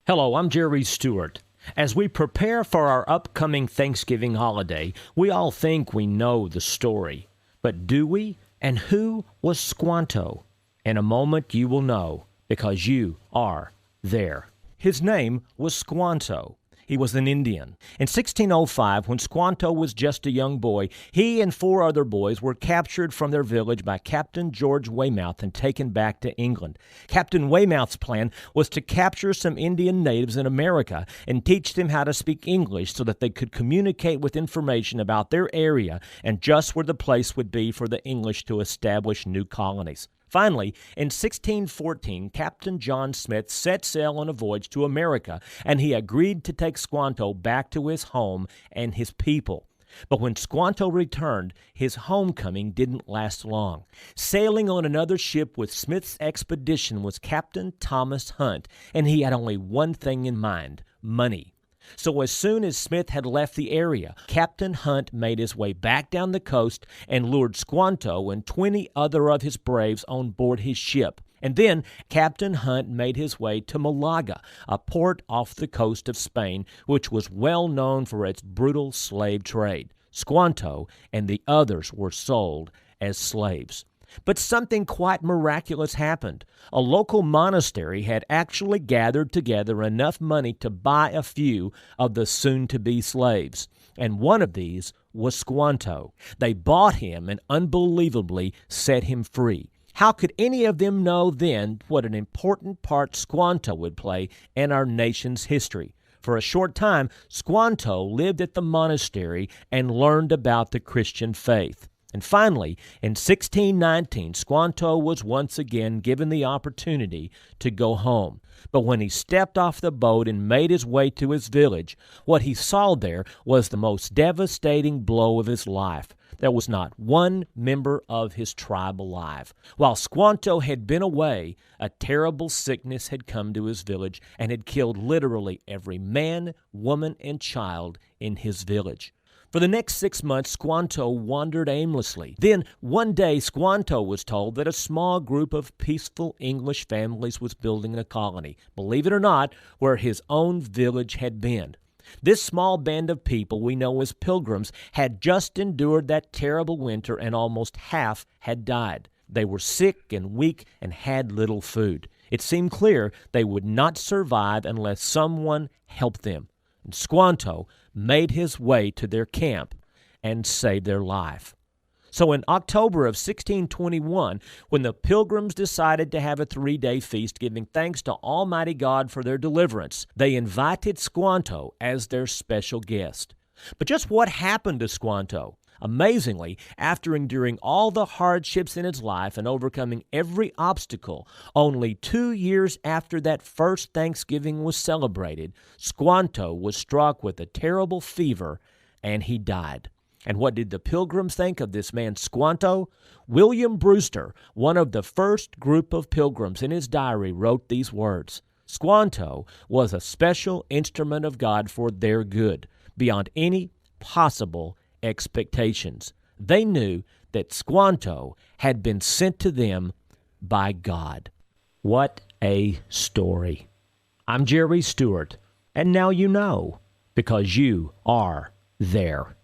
Hello, I'm Jerry Stewart. As we prepare for our upcoming Thanksgiving holiday, we all think we know the story. But do we? And who was Squanto? In a moment you will know, because you are there. His name was Squanto. He was an Indian. In 1605, when Squanto was just a young boy, he and 4 other boys were captured from their village by Captain George Weymouth and taken back to England. Captain Weymouth's plan was to capture some Indian natives in America and teach them how to speak English so that they could communicate with information about their area and just where the place would be for the English to establish new colonies. Finally, in 1614, Captain John Smith set sail on a voyage to America, and he agreed to take Squanto back to his home and his people. But when Squanto returned, his homecoming didn't last long. Sailing on another ship with Smith's expedition was Captain Thomas Hunt, and he had only one thing in mind: money. So as soon as Smith had left the area, Captain Hunt made his way back down the coast and lured Squanto and 20 other of his braves on board his ship. And then Captain Hunt made his way to Malaga, a port off the coast of Spain, which was well known for its brutal slave trade. Squanto and the others were sold as slaves. But something quite miraculous happened. A local monastery had actually gathered together enough money to buy a few of the soon-to-be slaves, and one of these was Squanto. They bought him and unbelievably set him free. How could any of them know then what an important part Squanto would play in our nation's history? For a short time, Squanto lived at the monastery and learned about the Christian faith. And finally, in 1619, Squanto was once again given the opportunity to go home. But when he stepped off the boat and made his way to his village, what he saw there was the most devastating blow of his life. There was not one member of his tribe alive. While Squanto had been away, a terrible sickness had come to his village and had killed literally every man, woman, and child in his village. For the next 6 months, Squanto wandered aimlessly. Then, one day, Squanto was told that a small group of peaceful English families was building a colony, believe it or not, where his own village had been. This small band of people we know as Pilgrims had just endured that terrible winter, and almost half had died. They were sick and weak and had little food. It seemed clear they would not survive unless someone helped them. And Squanto made his way to their camp and saved their life. So in October of 1621, when the Pilgrims decided to have a 3-day feast giving thanks to Almighty God for their deliverance, they invited Squanto as their special guest. But just what happened to Squanto? Amazingly, after enduring all the hardships in his life and overcoming every obstacle, only 2 years after that first Thanksgiving was celebrated, Squanto was struck with a terrible fever and he died. And what did the Pilgrims think of this man Squanto? William Brewster, one of the first group of Pilgrims, in his diary wrote these words: "Squanto was a special instrument of God for their good, beyond any possible expectations." They knew that Squanto had been sent to them by God. What a story. I'm Jerry Stewart, and now you know, because you are there.